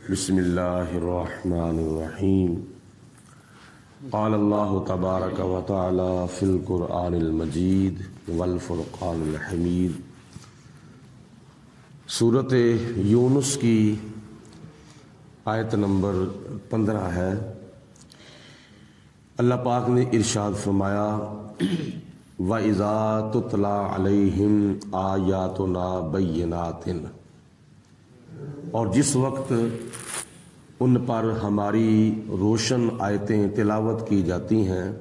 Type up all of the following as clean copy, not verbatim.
بسم اللہ الرحمن الرحیم قال اللہ تبارک و تعالی فی القرآن المجید والفرقان الحمید۔ سورۃ یونس کی آیت نمبر 15 ہے۔ اللہ پاک نے ارشاد فرمایا وَإِذَا تُتْلَى عَلَيْهِمْ آیاتُنَا بَيِّنَاتٍ، اور جس وقت ان پر ہماری روشن آیتیں تلاوت کی جاتی ہیں،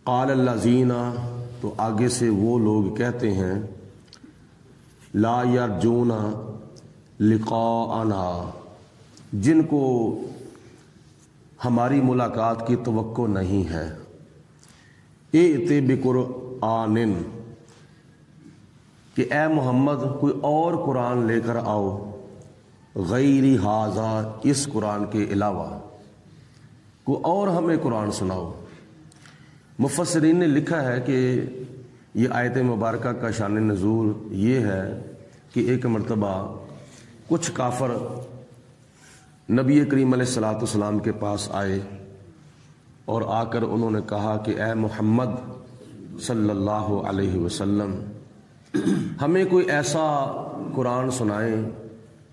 قال الذین، تو آگے سے وہ لوگ کہتے ہیں، لا یرجون لقاءنا، جن کو ہماری ملاقات کی توقع نہیں ہے، ائت بقرآن، کہ اے محمد کوئی اور قرآن لے کر آؤ، غیر ھذا، اس قرآن کے علاوہ کوئی اور ہمیں قرآن سناؤ۔ مفسرین نے لکھا ہے کہ یہ آیت مبارکہ کا شان نزول یہ ہے کہ ایک مرتبہ کچھ کافر نبی کریم علیہ الصلوۃ والسلام کے پاس آئے اور آ کر انہوں نے کہا کہ اے محمد صلی اللہ علیہ وسلم، ہمیں کوئی ایسا قرآن سنائیں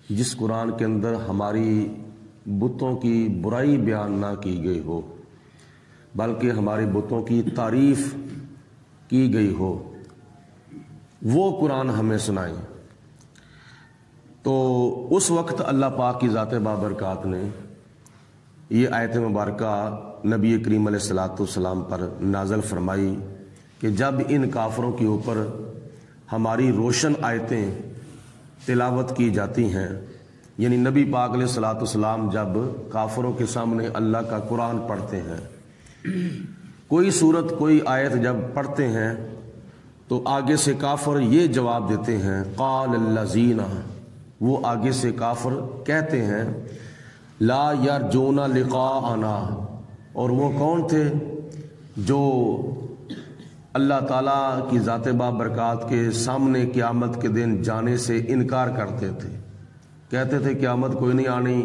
جس قرآن کے اندر ہماری بتوں کی برائی بیان نہ کی گئی ہو، بلکہ ہماری بتوں کی تعریف کی گئی ہو، وہ قرآن ہمیں سنائیں۔ تو اس وقت اللہ پاک کی ذات بابرکات نے یہ آیت مبارکہ نبی کریم علیہ الصلوۃ والسلام پر نازل فرمائی کہ جب ان کافروں کے اوپر ہماری روشن آیتیں تلاوت کی جاتی ہیں، یعنی نبی پاک علیہ الصلوۃ والسلام جب کافروں کے سامنے اللہ کا قرآن پڑھتے ہیں، کوئی صورت کوئی آیت جب پڑھتے ہیں تو آگے سے کافر یہ جواب دیتے ہیں، قال الذین، وہ آگے سے کافر کہتے ہیں، لا یرجون لقاءنا، اور وہ کون تھے جو اللہ تعالیٰ کی ذات بابرکات کے سامنے قیامت کے دن جانے سے انکار کرتے تھے، کہتے تھے قیامت کوئی نہیں آنی،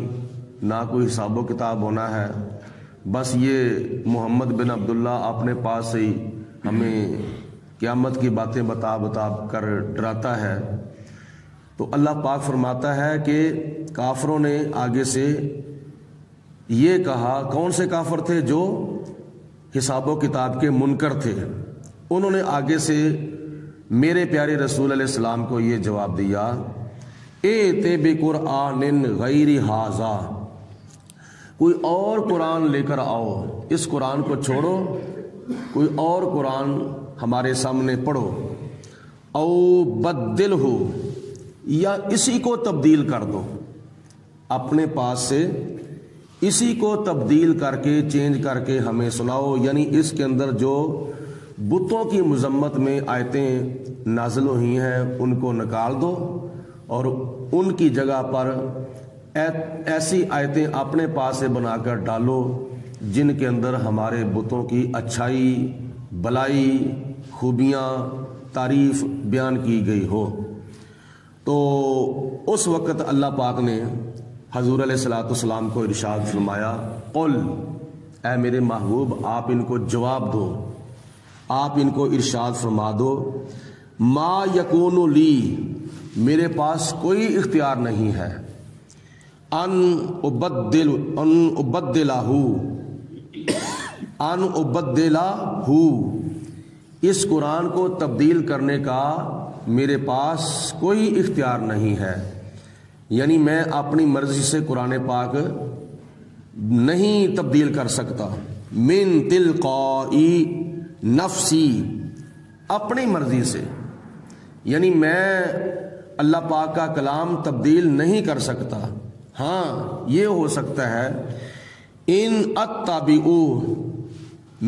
نہ کوئی حساب و کتاب ہونا ہے، بس یہ محمد بن عبداللہ اپنے پاس سے ہی ہمیں قیامت کی باتیں بتا کر ڈراتا ہے۔ تو اللہ پاک فرماتا ہے کہ کافروں نے آگے سے یہ کہا، کون سے کافر تھے؟ جو حساب و کتاب کے منکر تھے، انہوں نے آگے سے میرے پیارے رسول علیہ السلام کو یہ جواب دیا، ائت بقرآن غیر ھذا، کوئی اور قرآن لے کر آؤ، اس قرآن کو چھوڑو، کوئی اور قرآن ہمارے سامنے پڑھو، او بدلہ، یا اسی کو تبدیل کر دو، اپنے پاس سے اسی کو تبدیل کر کے چینج کر کے ہمیں سناؤ، یعنی اس کے اندر جو بتوں کی مذمت میں آیتیں نازل ہوئی ہیں ان کو نکال دو، اور ان کی جگہ پر ایسی آیتیں اپنے پاس سے بنا کر ڈالو جن کے اندر ہمارے بتوں کی اچھائی، بلائی، خوبیاں، تعریف بیان کی گئی ہو۔ تو اس وقت اللہ پاک نے حضور علیہ الصلوۃ والسلام کو ارشاد فرمایا، قل، اے میرے محبوب آپ ان کو جواب دو، آپ ان کو ارشاد فرما دو، ما یکون لی، میرے پاس کوئی اختیار نہیں ہے، ان ابدلہ، اس قرآن کو تبدیل کرنے کا میرے پاس کوئی اختیار نہیں ہے، یعنی میں اپنی مرضی سے قرآن پاک نہیں تبدیل کر سکتا، من تلقائی نفسی، اپنی مرضی سے، یعنی میں اللہ پاک کا کلام تبدیل نہیں کر سکتا۔ ہاں یہ ہو سکتا ہے، ان اتبع،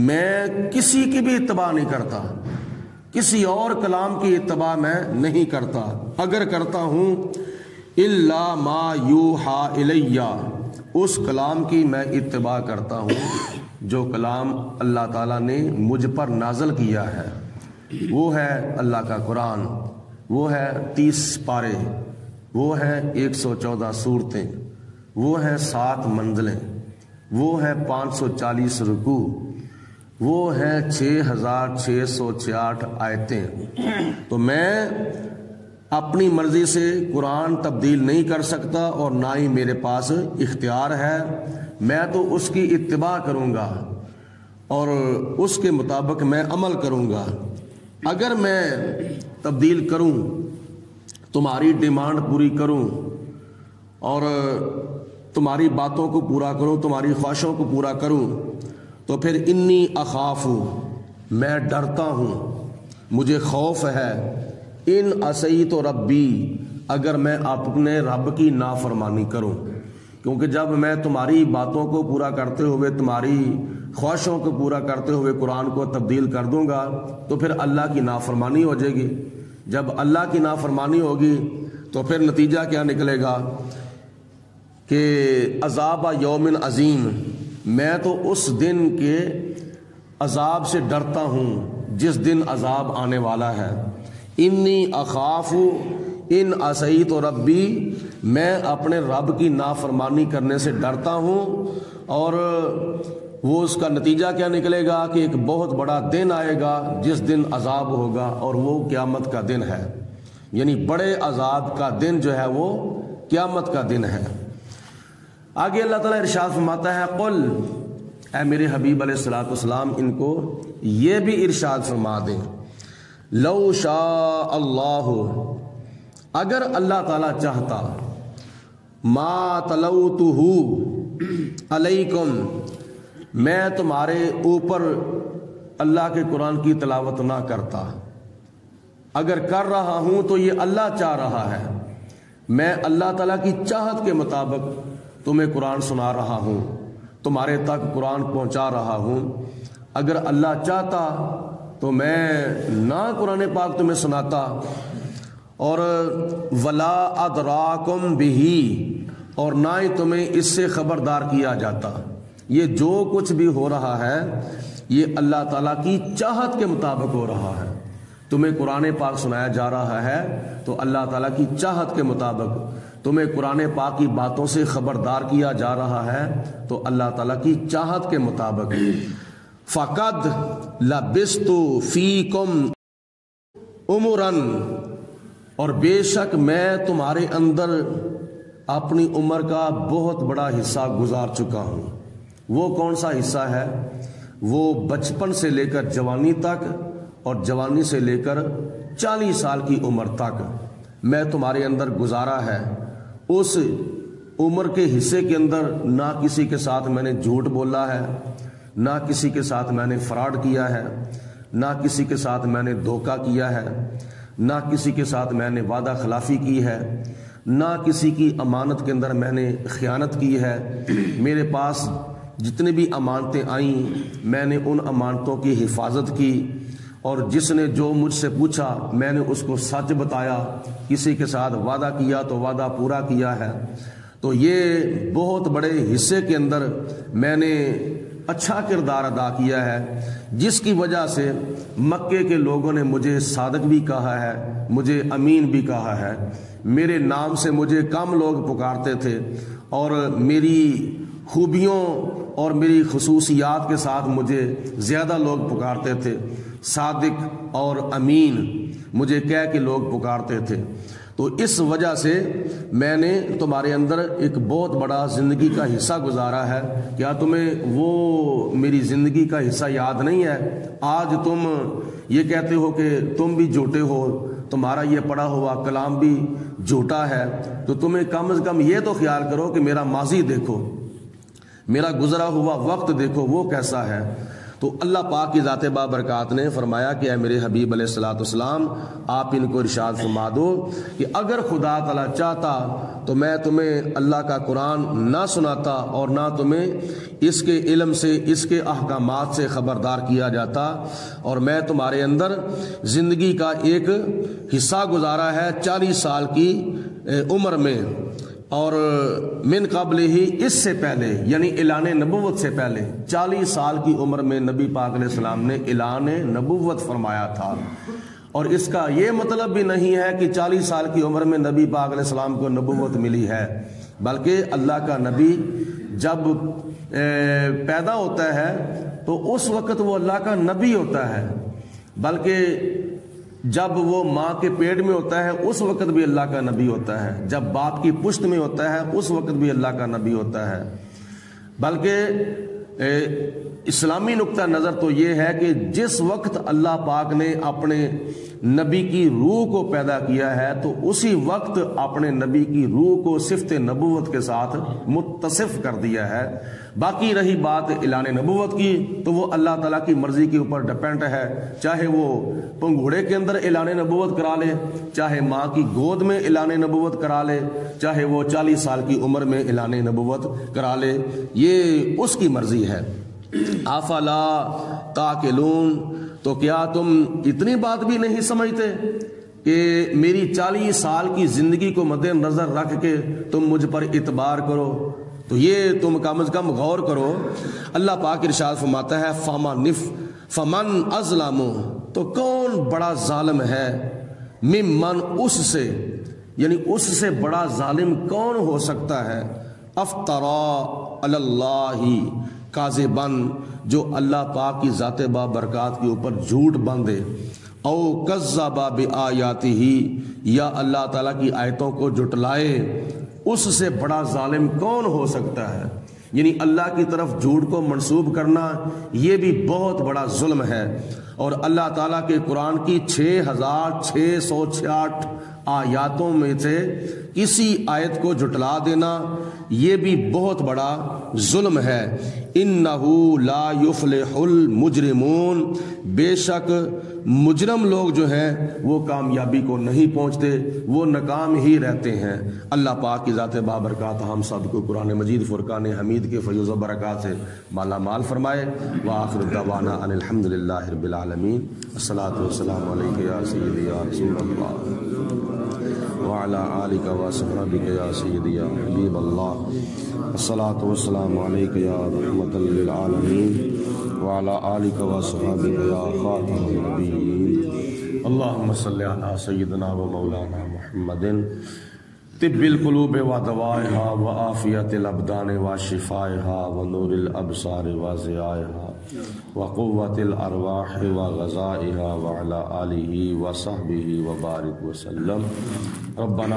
میں کسی کی بھی اتباع نہیں کرتا، کسی اور کلام کی اتباع میں نہیں کرتا، اگر کرتا ہوں الا ما یوحى الی، اس کلام کی میں اتباع کرتا ہوں جو کلام اللہ تعالیٰ نے مجھ پر نازل کیا ہے، وہ ہے اللہ کا قرآن، وہ ہے 30 پارے، وہ ہیں 114 صورتیں، وہ ہیں 7 منزلیں، وہ ہیں 540 رکوع، وہ ہیں 6666 آیتیں۔ تو میں اپنی مرضی سے قرآن تبدیل نہیں کر سکتا اور نہ ہی میرے پاس اختیار ہے۔ میں تو اس کی اتباع کروں گا اور اس کے مطابق میں عمل کروں گا۔ اگر میں تبدیل کروں، تمہاری ڈیمانڈ پوری کروں اور تمہاری باتوں کو پورا کروں، تمہاری خواہشوں کو پورا کروں، تو پھر انی اخاف، میں ڈرتا ہوں، مجھے خوف ہے، ان عصیت ربی، اگر میں اپنے رب کی نافرمانی کروں، کیونکہ جب میں تمہاری باتوں کو پورا کرتے ہوئے، تمہاری خواہشوں کو پورا کرتے ہوئے قرآن کو تبدیل کر دوں گا تو پھر اللہ کی نافرمانی ہو جائے گی۔ جب اللہ کی نافرمانی ہوگی تو پھر نتیجہ کیا نکلے گا کہ عذاب یوم عظیم، میں تو اس دن کے عذاب سے ڈرتا ہوں جس دن عذاب آنے والا ہے۔ انی اخاف ان عصیت ربی، میں اپنے رب کی نافرمانی کرنے سے ڈرتا ہوں، اور وہ اس کا نتیجہ کیا نکلے گا کہ ایک بہت بڑا دن آئے گا جس دن عذاب ہوگا، اور وہ قیامت کا دن ہے، یعنی بڑے عذاب کا دن جو ہے وہ قیامت کا دن ہے۔ آگے اللہ تعالیٰ ارشاد فرماتا ہے، قل، اے میرے حبیب علیہ الصلوۃ والسلام ان کو یہ بھی ارشاد فرما دیں، لو شاء اللہ، اگر اللہ تعالیٰ چاہتا، ما تلوتہ علیکم، میں تمہارے اوپر اللہ کے قرآن کی تلاوت نہ کرتا، اگر کر رہا ہوں تو یہ اللہ چاہ رہا ہے، میں اللہ تعالیٰ کی چاہت کے مطابق تمہیں قرآن سنا رہا ہوں، تمہارے تک قرآن پہنچا رہا ہوں۔ اگر اللہ چاہتا تو میں نہ قرآن پاک تمہیں سناتا، اور ولا ادراکم بہی، اور نہ ہی تمہیں اس سے خبردار کیا جاتا۔ یہ جو کچھ بھی ہو رہا ہے یہ اللہ تعالیٰ کی چاہت کے مطابق ہو رہا ہے۔ تمہیں قرآن پاک سنایا جا رہا ہے تو اللہ تعالیٰ کی چاہت کے مطابق، تمہیں قرآن پاک کی باتوں سے خبردار کیا جا رہا ہے تو اللہ تعالیٰ کی چاہت کے مطابق۔ فقد لبثت فیکم عمرا، اور بے شک میں تمہارے اندر اپنی عمر کا بہت بڑا حصہ گزار چکا ہوں۔ وہ کون سا حصہ ہے؟ وہ بچپن سے لے کر جوانی تک اور جوانی سے لے کر 40 سال کی عمر تک میں تمہارے اندر گزارا ہے۔ اس عمر کے حصے کے اندر نہ کسی کے ساتھ میں نے جھوٹ بولا ہے، نہ کسی کے ساتھ میں نے فراڈ کیا ہے، نہ کسی کے ساتھ میں نے دھوکہ کیا ہے، نہ کسی کے ساتھ میں نے وعدہ خلافی کی ہے، نہ کسی کی امانت کے اندر میں نے خیانت کی ہے۔ میرے پاس جتنی بھی امانتیں آئیں میں نے ان امانتوں کی حفاظت کی، اور جس نے جو مجھ سے پوچھا میں نے اس کو سچ بتایا، کسی کے ساتھ وعدہ کیا تو وعدہ پورا کیا ہے۔ تو یہ بہت بڑے حصے کے اندر میں نے اچھا کردار ادا کیا ہے، جس کی وجہ سے مکے کے لوگوں نے مجھے صادق بھی کہا ہے، مجھے امین بھی کہا ہے۔ میرے نام سے مجھے کم لوگ پکارتے تھے، اور میری خوبیوں اور میری خصوصیات کے ساتھ مجھے زیادہ لوگ پکارتے تھے۔ صادق اور امین مجھے کہہ کے لوگ پکارتے تھے۔ تو اس وجہ سے میں نے تمہارے اندر ایک بہت بڑا زندگی کا حصہ گزارا ہے۔ کیا تمہیں وہ میری زندگی کا حصہ یاد نہیں ہے؟ آج تم یہ کہتے ہو کہ تم بھی جھوٹے ہو، تمہارا یہ پڑھا ہوا کلام بھی جھوٹا ہے، تو تمہیں کم از کم یہ تو خیال کرو کہ میرا ماضی دیکھو، میرا گزرا ہوا وقت دیکھو وہ کیسا ہے۔ تو اللہ پاک کی ذات بابرکات نے فرمایا کہ اے میرے حبیب علیہ الصلوۃ والسلام، آپ ان کو ارشاد فرما دو کہ اگر خدا تعالیٰ چاہتا تو میں تمہیں اللہ کا قرآن نہ سناتا اور نہ تمہیں اس کے علم سے، اس کے احکامات سے خبردار کیا جاتا، اور میں تمہارے اندر زندگی کا ایک حصہ گزارا ہے 40 سال کی عمر میں، اور من قبل ہی، اس سے پہلے یعنی اعلان نبوت سے پہلے 40 سال کی عمر میں نبی پاک علیہ السلام نے اعلان نبوت فرمایا تھا، اور اس کا یہ مطلب بھی نہیں ہے کہ 40 سال کی عمر میں نبی پاک علیہ السلام کو نبوت ملی ہے، بلکہ اللہ کا نبی جب پیدا ہوتا ہے تو اس وقت وہ اللہ کا نبی ہوتا ہے، بلکہ جب وہ ماں کے پیٹ میں ہوتا ہے اس وقت بھی اللہ کا نبی ہوتا ہے، جب باپ کی پشت میں ہوتا ہے اس وقت بھی اللہ کا نبی ہوتا ہے۔ بلکہ اسلامی نقطہ نظر تو یہ ہے کہ جس وقت اللہ پاک نے اپنے نبی کی روح کو پیدا کیا ہے تو اسی وقت اپنے نبی کی روح کو صفت نبوت کے ساتھ متصف کر دیا ہے۔ باقی رہی بات اعلان نبوت کی تو وہ اللہ تعالیٰ کی مرضی کے اوپر ڈیپینڈ ہے، چاہے وہ پنگھوڑے کے اندر اعلان نبوت کرا لے، چاہے ماں کی گود میں اعلان نبوت کرا لے، چاہے وہ 40 سال کی عمر میں اعلان نبوت کرا لے، یہ اس کی مرضی ہے۔ افلا تاقلون، تو کیا تم اتنی بات بھی نہیں سمجھتے کہ میری 40 سال کی زندگی کو مد نظر رکھ کے تم مجھ پر اعتبار کرو؟ تو یہ تم کم از کم غور کرو۔ اللہ پاک ارشاد فرماتا ہے فمن اظلم، تو کون بڑا ظالم ہے، ممن، اس سے، یعنی اس سے بڑا ظالم کون ہو سکتا ہے، افترا علی اللہ کاذبا، جو اللہ پاک کی ذات بابرکات کے اوپر جھوٹ باندھے، او کذب بآیاتہ، یا اللہ تعالیٰ کی آیتوں کو جھٹلائے، اس سے بڑا ظالم کون ہو سکتا ہے؟ یعنی اللہ کی طرف جھوٹ کو منسوب کرنا یہ بھی بہت بڑا ظلم ہے، اور اللہ تعالیٰ کے قرآن کی 6666 آیاتوں میں سے کسی آیت کو جھٹلا دینا یہ بھی بہت بڑا ظلم ہے۔ انہو لا یفلح المجرمون، بے شک مجرم لوگ جو ہیں وہ کامیابی کو نہیں پہنچتے، وہ ناکام ہی رہتے ہیں۔ اللہ پاک کی ذات بابرکات ہم سب کو قرآن مجید فرقان حمید کے فیض و برکات سے مالا مال فرمائے۔ وآخر دعوانا ان الحمد للہ رب العالمین۔ الصلاۃ والسلام علیک یا سیدی یا رسول اللہ وعلی آلک وصحبک یا سیدی یا حبیب اللہ۔ الصلاۃ والسلام علیک یا رحمۃ للعالمین وعلی آلک وصحبک یا خاتم النبیین۔ اللہم صلی علی سیدنا و مولانا محمد طب القلوب و دوائها و عافیت الابدان و شفائها و نور الابصار و ضیائها و قوت الارواح و غذائها و علی آلہ و صحبہ و بارک وسلم۔ ربنا